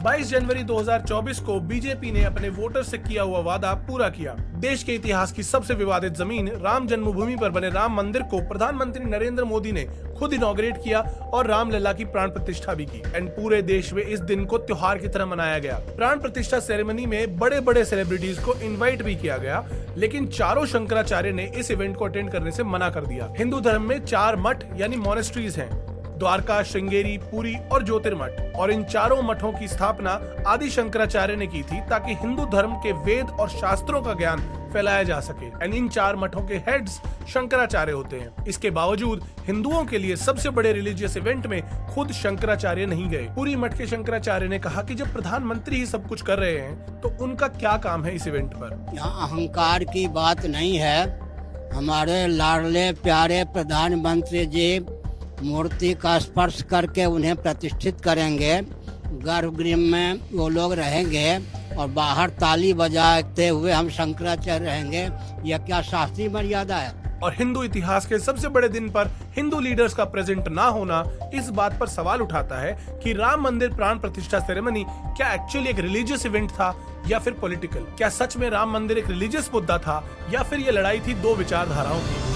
22 जनवरी 2024 को बीजेपी ने अपने वोटर से किया हुआ वादा पूरा किया। देश के इतिहास की सबसे विवादित जमीन राम जन्मभूमि पर बने राम मंदिर को प्रधानमंत्री नरेंद्र मोदी ने खुद इनॉग्रेट किया और रामलला की प्राण प्रतिष्ठा भी की। एंड पूरे देश में इस दिन को त्योहार की तरह मनाया गया। प्राण प्रतिष्ठा सेरेमनी में बड़े बड़े सेलिब्रिटीज को इनवाइट भी किया गया, लेकिन चारों शंकराचार्य ने इस इवेंट को अटेंड करने से मना कर दिया। हिंदू धर्म में 4 मठ यानी मोनेस्ट्रीज हैं, द्वारका, श्रृंगेरी, पुरी और ज्योतिर्मठ, और इन चारों मठों की स्थापना आदि शंकराचार्य ने की थी ताकि हिंदू धर्म के वेद और शास्त्रों का ज्ञान फैलाया जा सके। एंड इन 4 मठों के हेड्स शंकराचार्य होते हैं। इसके बावजूद हिंदुओं के लिए सबसे बड़े रिलीजियस इवेंट में खुद शंकराचार्य नहीं गए। पुरी मठ के शंकराचार्य ने कहा कि जब प्रधानमंत्री ही सब कुछ कर रहे हैं तो उनका क्या काम है इस इवेंट पर। यहाँ अहंकार की बात नहीं है। हमारे लाडले प्यारे प्रधानमंत्री जी मूर्ति का स्पर्श करके उन्हें प्रतिष्ठित करेंगे, गर्भगृह में वो लोग रहेंगे और बाहर ताली बजाते हुए हम शंकराचार्य रहेंगे। यह क्या शास्त्रीय मर्यादा है? और हिंदू इतिहास के सबसे बड़े दिन पर हिंदू लीडर्स का प्रेजेंट ना होना इस बात पर सवाल उठाता है कि राम मंदिर प्राण प्रतिष्ठा सेरेमनी क्या एक्चुअली एक रिलीजियस इवेंट था या फिर पॉलिटिकल? क्या सच में राम मंदिर एक रिलीजियस मुद्दा था या फिर ये लड़ाई थी 2 विचारधाराओं की?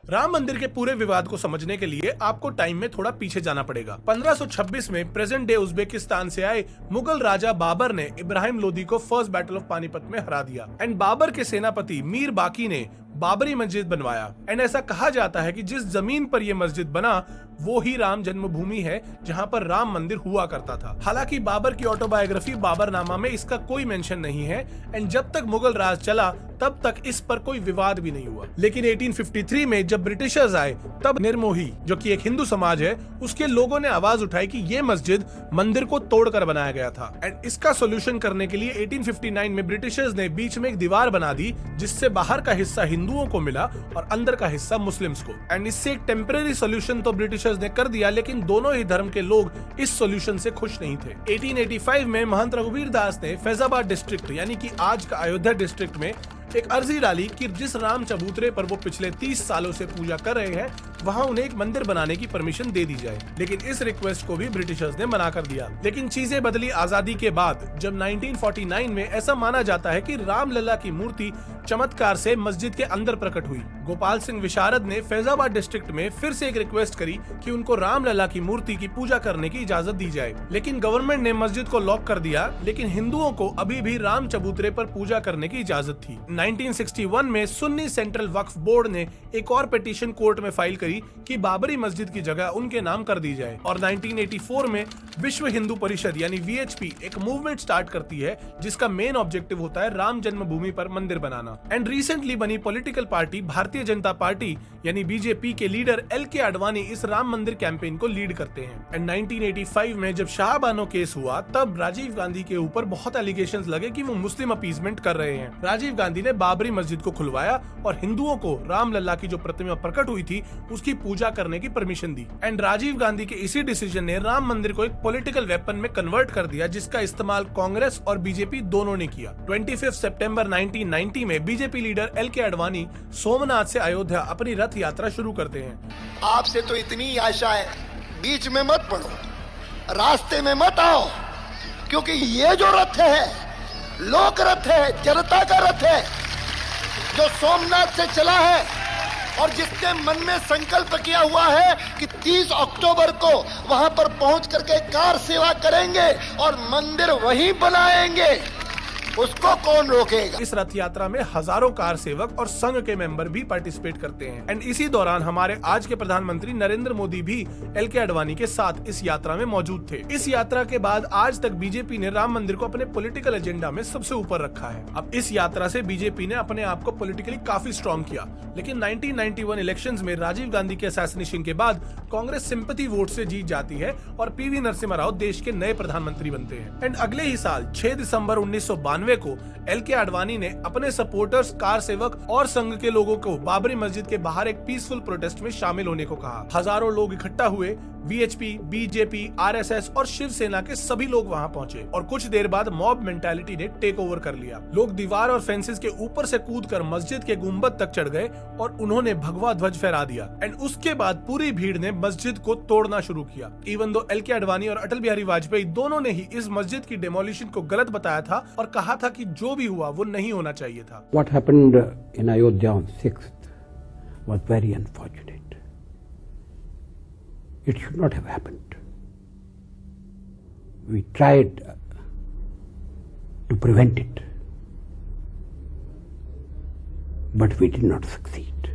राम मंदिर के पूरे विवाद को समझने के लिए आपको टाइम में थोड़ा पीछे जाना पड़ेगा। 1526 में प्रेजेंट डे उज्बेकिस्तान से आए मुगल राजा बाबर ने इब्राहिम लोदी को फर्स्ट बैटल ऑफ पानीपत में हरा दिया। एंड बाबर के सेनापति मीर बाकी ने बाबरी मस्जिद बनवाया। एंड ऐसा कहा जाता है कि जिस जमीन पर यह मस्जिद बना वो ही राम जन्मभूमि है जहां पर राम मंदिर हुआ करता था। हालांकि बाबर की ऑटोबायोग्राफी बाबरनामा में इसका कोई मेंशन नहीं है। एंड जब तक मुगल राज चला तब तक इस पर कोई विवाद भी नहीं हुआ। लेकिन 1853 में जब ब्रिटिशर्स आए तब निर्मोही, जो कि एक हिंदू समाज है, उसके लोगों ने आवाज उठाई कि ये मस्जिद मंदिर को तोड़कर बनाया गया था। एंड इसका सोल्यूशन करने के लिए 1859 में ब्रिटिशर्स ने बीच में एक दीवार बना दी जिससे बाहर का हिस्सा हिंदुओं को मिला और अंदर का हिस्सा मुस्लिम्स को। एंड इससे एक टेम्परेरी सोल्यूशन तो ब्रिटिशर्स ने कर दिया, लेकिन दोनों ही धर्म के लोग इस सोल्यूशन से खुश नहीं थे। 1885 में महंत रघुवीर दास ने फैजाबाद डिस्ट्रिक्ट यानी कि आज का अयोध्या डिस्ट्रिक्ट में एक अर्जी डाली कि जिस राम चबूतरे पर वो पिछले 30 सालों से पूजा कर रहे हैं वहां उन्हें एक मंदिर बनाने की परमिशन दे दी जाए। लेकिन इस रिक्वेस्ट को भी ब्रिटिशर्स ने मना कर दिया। लेकिन चीजें बदली आजादी के बाद, जब 1949 में ऐसा माना जाता है कि रामलला की मूर्ति चमत्कार से मस्जिद के अंदर प्रकट हुई। गोपाल सिंह विशारद ने फैजाबाद डिस्ट्रिक्ट में फिर से एक रिक्वेस्ट करी कि उनको रामलला की मूर्ति की पूजा करने की इजाजत दी जाए। लेकिन गवर्नमेंट ने मस्जिद को लॉक कर दिया, लेकिन हिंदुओं को अभी भी राम चबूतरे पर पूजा करने की इजाजत थी। 1961 में सुन्नी सेंट्रल वक्फ बोर्ड ने एक और पिटीशन कोर्ट में फाइल करी कि बाबरी मस्जिद की जगह उनके नाम कर दी जाए। और 1984 में विश्व हिंदू परिषद यानी VHP एक मूवमेंट स्टार्ट करती है जिसका मेन ऑब्जेक्टिव होता है राम जन्मभूमि पर मंदिर बनाना। एंड रिसेंटली बनी political party Bharatiya Janata party यानी BJP के लीडर LK आडवाणी इस राम मंदिर कैंपेन को लीड करते हैं। एंड 1985 में जब शाहबानो केस हुआ तब राजीव गांधी के ऊपर बहुत एलिगेशंस लगे कि वो मुस्लिम अपीजमेंट कर रहे हैं। राजीव गांधी ने बाबरी मस्जिद को खुलवाया और हिंदुओं को रामलला की जो प्रतिमा प्रकट हुई थी उसकी पूजा करने की परमिशन दी। एंड राजीव गांधी के इसी डिसीजन ने राम मंदिर को एक पॉलिटिकल वेपन में कन्वर्ट कर दिया जिसका इस्तेमाल कांग्रेस और BJP दोनों ने किया। 25 सितंबर 1990 में BJP leader LK Advani Somnath से अयोध्या अपनी रथ यात्रा शुरू करते हैं। आपसे तो इतनी आशा है, बीच में मत पड़ो, रास्ते में मत आओ, क्योंकि ये जो रथ है लोक रथ है, जनता का रथ है जो सोमनाथ से चला है और जिसने मन में संकल्प किया हुआ है कि 30 अक्टूबर को वहां पर पहुंच करके कार सेवा करेंगे और मंदिर वहीं बनाएंगे, उसको कौन रोकेगा। इस रथ यात्रा में हजारों कार सेवक और संघ के मेंबर भी पार्टिसिपेट करते हैं। एंड इसी दौरान हमारे आज के प्रधानमंत्री नरेंद्र मोदी भी LK आडवाणी के साथ इस यात्रा में मौजूद थे। इस यात्रा के बाद आज तक BJP ने राम मंदिर को अपने पॉलिटिकल एजेंडा में सबसे ऊपर रखा है। अब इस यात्रा से BJP ने अपने आप को पॉलिटिकली काफी स्ट्रॉन्ग किया, लेकिन 1991 इलेक्शंस में राजीव गांधी के असैसिनेशन के बाद कांग्रेस सिंपैथी वोट से जीत जाती है और PV नरसिम्हा राव देश के नए प्रधानमंत्री बनते हैं। एंड अगले ही साल 6 दिसंबर 1992 को LK आडवाणी ने अपने सपोर्टर्स, कार सेवक और संघ के लोगों को बाबरी मस्जिद के बाहर एक पीसफुल प्रोटेस्ट में शामिल होने को कहा। हजारों लोग इकट्ठा हुए, वीएचपी, बीजेपी, आरएसएस और शिवसेना के सभी लोग वहां पहुंचे और कुछ देर बाद मॉब मेंटालिटी ने टेक ओवर कर लिया। लोग दीवार और फेंसेस के ऊपर से कूदकर मस्जिद के गुंबद तक चढ़ गए और उन्होंने भगवा ध्वज फहरा दिया। एंड उसके बाद पूरी भीड़ ने मस्जिद को तोड़ना शुरू किया। इवन दो एल के आडवाणी और अटल बिहारी वाजपेयी दोनों ने ही इस मस्जिद की डेमोलिशन को गलत बताया था और कहा था कि जो भी हुआ वो नहीं होना चाहिए था। What happened in Ayodhya on 6th was very unfortunate. It should not have happened. We tried to prevent it, but we did not succeed.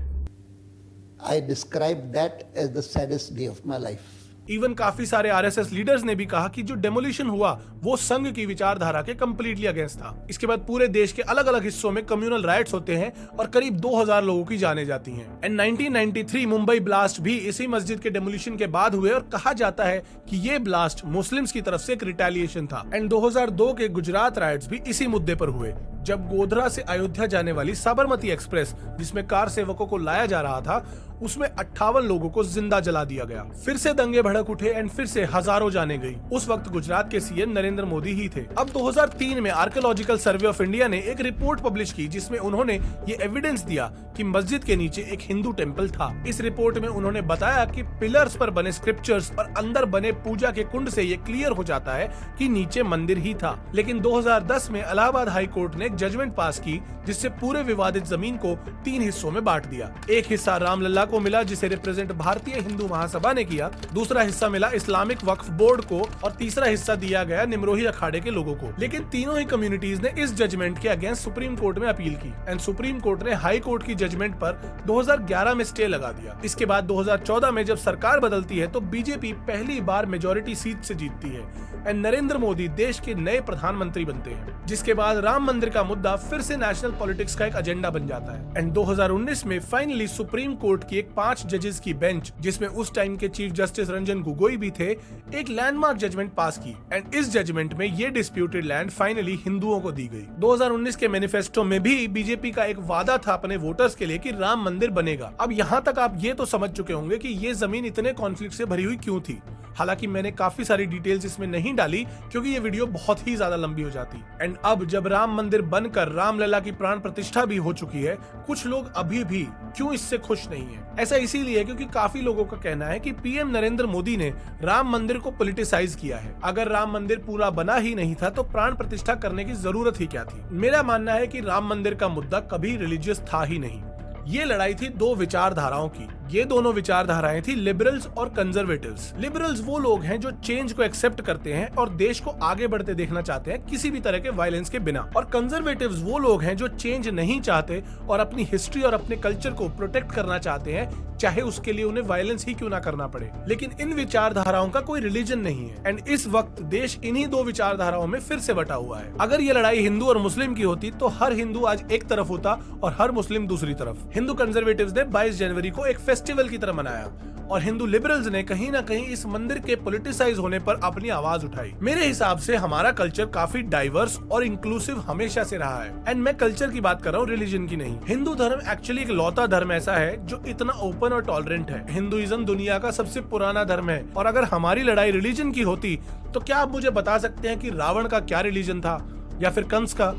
I describe that as the saddest day of my life. Even काफी सारे RSS leaders ने भी कहा कि जो demolition हुआ वो संघ की विचारधारा के कंप्लीटली अगेंस्ट था। इसके बाद पूरे देश के अलग अलग हिस्सों में कम्युनल राइट्स होते हैं और करीब 2000 लोगों की जानें जाती हैं। एंड 1993 मुंबई ब्लास्ट भी इसी मस्जिद के डेमोलिशन के बाद हुए और कहा जाता है कि ये ब्लास्ट मुस्लिम्स की तरफ से एक रिटेलिएशन था। एंड 2002 के गुजरात राइट्स भी इसी मुद्दे पर हुए, जब गोधरा से अयोध्या जाने वाली साबरमती एक्सप्रेस जिसमें कार सेवकों को लाया जा रहा था उसमें 58 लोगों को जिंदा जला दिया गया। फिर से दंगे भड़क उठे एंड फिर से हजारों जाने गई। उस वक्त गुजरात के सीएम नरेंद्र मोदी ही थे। अब 2003 में आर्कियोलॉजिकल सर्वे ऑफ इंडिया ने एक रिपोर्ट पब्लिश की जिसमें उन्होंने ये एविडेंस दिया कि मस्जिद के नीचे एक हिंदू टेम्पल था। इस रिपोर्ट में उन्होंने बताया कि पिलर्स पर बने स्क्रिप्चर्स और अंदर बने पूजा के कुंड से ये क्लियर हो जाता है कि नीचे मंदिर ही था। लेकिन 2010 में इलाहाबाद हाई कोर्ट ने एक जजमेंट पास की जिससे पूरे विवादित जमीन को 3 हिस्सों में बांट दिया। एक हिस्सा रामलला को मिला जिसे रिप्रेजेंट भारतीय हिंदू महासभा ने किया, दूसरा हिस्सा मिला इस्लामिक वक्फ बोर्ड को और तीसरा हिस्सा दिया गया निमरोही अखाड़े के लोगों को। लेकिन तीनों ही कम्युनिटीज ने इस जजमेंट के अगेंस्ट सुप्रीम कोर्ट में अपील की एंड सुप्रीम कोर्ट ने हाई कोर्ट की जजमेंट पर 2011 में स्टे लगा दिया। इसके बाद 2014 में जब सरकार बदलती है तो बीजेपी पहली बार मेजोरिटी सीट से जीतती है एंड नरेंद्र मोदी देश के नए प्रधानमंत्री बनते हैं। जिसके बाद राम मंदिर का मुद्दा फिर से नेशनल पॉलिटिक्स का एक एजेंडा बन जाता है एंड 2019 में फाइनली सुप्रीम कोर्ट की एक 5 जजेस की बेंच, जिसमें उस टाइम के चीफ जस्टिस रंजन गोगोई भी थे, एक लैंडमार्क जजमेंट पास की एंड इस जजमेंट में ये डिस्प्यूटेड लैंड फाइनली हिंदुओं को दी गई। 2019 के मैनिफेस्टो में भी बीजेपी का एक वादा था अपने वोटर्स के लिए कि राम मंदिर बनेगा। अब यहाँ तक आप ये तो समझ चुके होंगे कि ये जमीन इतने कॉन्फ्लिक्ट से भरी हुई क्यों थी। हालांकि मैंने काफी सारी डिटेल्स इसमें नहीं डाली क्योंकि ये वीडियो बहुत ही ज्यादा लंबी हो जाती। एंड अब जब राम मंदिर बनकर रामलला की प्राण प्रतिष्ठा भी हो चुकी है, कुछ लोग अभी भी क्यों इससे खुश नहीं है। ऐसा इसीलिए क्योंकि काफी लोगों का कहना है कि पीएम नरेंद्र मोदी ने राम मंदिर को पॉलिटिसाइज किया है। अगर राम मंदिर पूरा बना ही नहीं था तो प्राण प्रतिष्ठा करने की जरूरत ही क्या थी। मेरा मानना है कि राम मंदिर का मुद्दा कभी रिलीजियस था ही नहीं। ये लड़ाई थी 2 विचारधाराओं की। ये दोनों विचारधाराएं थी लिबरल्स और कंजर्वेटिव्स। लिबरल्स वो लोग हैं जो चेंज को एक्सेप्ट करते हैं और देश को आगे बढ़ते देखना चाहते हैं किसी भी तरह के वायलेंस के बिना, और कंजर्वेटिव्स वो लोग हैं जो चेंज नहीं चाहते और अपनी हिस्ट्री और अपने कल्चर को प्रोटेक्ट करना चाहते हैं, चाहे उसके लिए उन्हें वायलेंस ही क्यों ना करना पड़े। लेकिन इन विचारधाराओं का कोई रिलीजन नहीं है एंड इस वक्त देश इन्हीं 2 विचारधाराओं में फिर से बटा हुआ है। अगर ये लड़ाई हिंदू और मुस्लिम की होती तो हर हिंदू आज एक तरफ होता और हर मुस्लिम दूसरी तरफ। हिंदू कंजर्वेटिव्स ने 22 जनवरी को एक फेस्टिवल की तरह मनाया और हिंदू लिबरल्स ने कहीं ना कहीं इस मंदिर के पॉलिटिसाइज होने पर अपनी आवाज उठाई। मेरे हिसाब से हमारा कल्चर काफी डाइवर्स और इंक्लूसिव हमेशा से रहा है एंड मैं कल्चर की बात कर रहा हूँ, रिलीजन की नहीं। हिंदू धर्म एक्चुअली एक लौता धर्म ऐसा है जो इतना ओपन और टॉलरेंट है। हिंदुइज्म दुनिया का सबसे पुराना धर्म है और अगर हमारी लड़ाई रिलीजन की होती तो क्या आप मुझे बता सकते हैं कि रावण का क्या रिलीजन था, या फिर कंस का,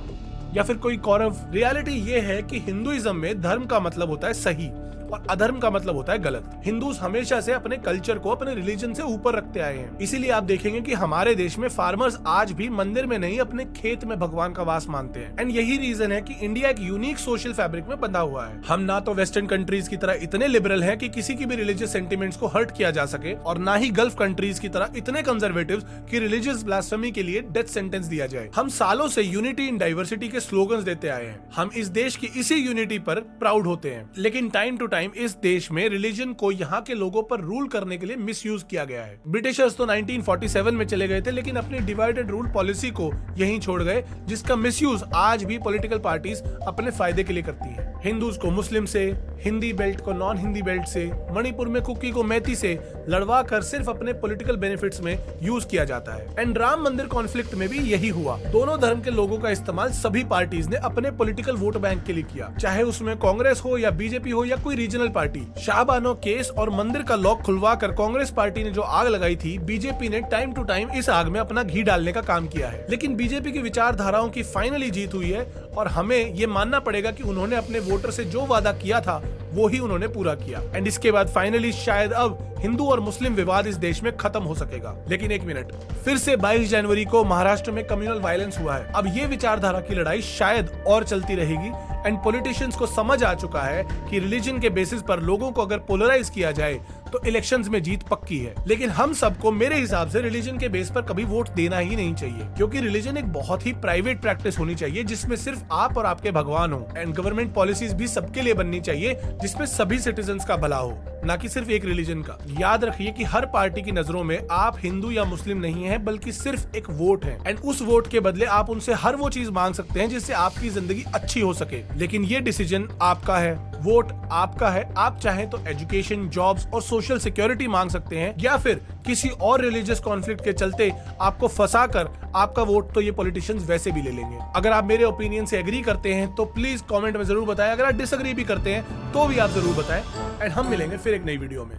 या फिर कोई कौरव। रियलिटी ये है कि हिंदुइज्म में धर्म का मतलब होता है सही और अधर्म का मतलब होता है गलत। हिंदूज हमेशा से अपने कल्चर को अपने रिलीजन से ऊपर रखते आए हैं। इसीलिए आप देखेंगे कि हमारे देश में फार्मर्स आज भी मंदिर में नहीं अपने खेत में भगवान का वास मानते हैं एंड यही रीजन है कि इंडिया एक यूनिक सोशल फैब्रिक में बंधा हुआ है। हम ना तो वेस्टर्न कंट्रीज की तरह इतने लिबरल हैं कि किसी की भी रिलीजियस सेंटिमेंट्स को हर्ट किया जा सके और ना ही गल्फ कंट्रीज की तरह इतने कंजर्वेटिव कि रिलीजियस ब्लास्फेमी के लिए डेथ सेंटेंस दिया जाए। हम सालों से यूनिटी इन डाइवर्सिटी के स्लोगन्स देते आए हैं। हम इस देश की इसी यूनिटी पर प्राउड होते हैं, लेकिन टाइम टू टाइम इस देश में रिलीजन को यहाँ के लोगों पर रूल करने के लिए मिसयूज किया गया है। ब्रिटिशर्स तो 1947 में चले गए थे लेकिन अपनी डिवाइडेड रूल पॉलिसी को यहीं छोड़ गए, जिसका मिसयूज आज भी पॉलिटिकल पार्टीज अपने फायदे के लिए करती हैं। हिंदूज को मुस्लिम से, हिंदी बेल्ट को नॉन हिंदी बेल्ट से, मणिपुर में कुकी को मैती से लड़वा कर सिर्फ अपने पॉलिटिकल बेनिफिट्स में यूज किया जाता है। एंड राम मंदिर कॉन्फ्लिक्ट में भी यही हुआ। दोनों धर्म के लोगों का इस्तेमाल सभी पार्टीज ने अपने पॉलिटिकल वोट बैंक के लिए किया, चाहे उसमें कांग्रेस हो या बीजेपी हो या कोई रीजनल पार्टी। शाहबानो केस और मंदिर का लॉक खुलवाकर कांग्रेस पार्टी ने जो आग लगाई थी, बीजेपी ने टाइम टू टाइम इस आग में अपना घी डालने का काम किया है। लेकिन बीजेपी की विचारधाराओं की फाइनली जीत हुई है और हमें ये मानना पड़ेगा कि उन्होंने अपने वोटर से जो वादा किया था वो ही उन्होंने पूरा किया। एंड इसके बाद फाइनली शायद अब हिंदू और मुस्लिम विवाद इस देश में खत्म हो सकेगा। लेकिन एक मिनट, फिर से 22 जनवरी को महाराष्ट्र में कम्युनल वायलेंस हुआ है। अब ये विचारधारा की लड़ाई शायद और चलती रहेगी एंड पॉलिटिशियंस को समझ आ चुका है कि रिलीजन के बेसिस पर लोगों को अगर पोलराइज किया जाए तो इलेक्शंस में जीत पक्की है। लेकिन हम सबको मेरे हिसाब से रिलीजन के बेस पर कभी वोट देना ही नहीं चाहिए, क्योंकि रिलीजन एक बहुत ही प्राइवेट प्रैक्टिस होनी चाहिए जिसमें सिर्फ आप और आपके भगवान हो। एंड गवर्नमेंट पॉलिसीज भी सबके लिए बननी चाहिए जिसमें सभी सिटीजन्स का भला हो, ना कि सिर्फ एक रिलीजन का। याद रखिए कि हर पार्टी की नजरों में आप हिंदू या मुस्लिम नहीं है, बल्कि सिर्फ एक वोट है। एंड उस वोट के बदले आप उनसे हर वो चीज मांग सकते हैं जिससे आपकी जिंदगी अच्छी हो सके। लेकिन ये डिसीजन आपका है, वोट आपका है। आप चाहें तो एजुकेशन, जॉब्स और सोशल सिक्योरिटी मांग सकते हैं, या फिर किसी और रिलीजियस कॉन्फ्लिक्ट के चलते आपको फंसाकर आपका वोट तो ये पॉलिटिशियंस वैसे भी ले लेंगे। अगर आप मेरे ओपिनियन से एग्री करते हैं तो प्लीज कमेंट में जरूर बताएं। अगर आप डिसएग्री भी करते हैं तो भी आप जरूर बताएं। एंड हम मिलेंगे फिर एक नई वीडियो में।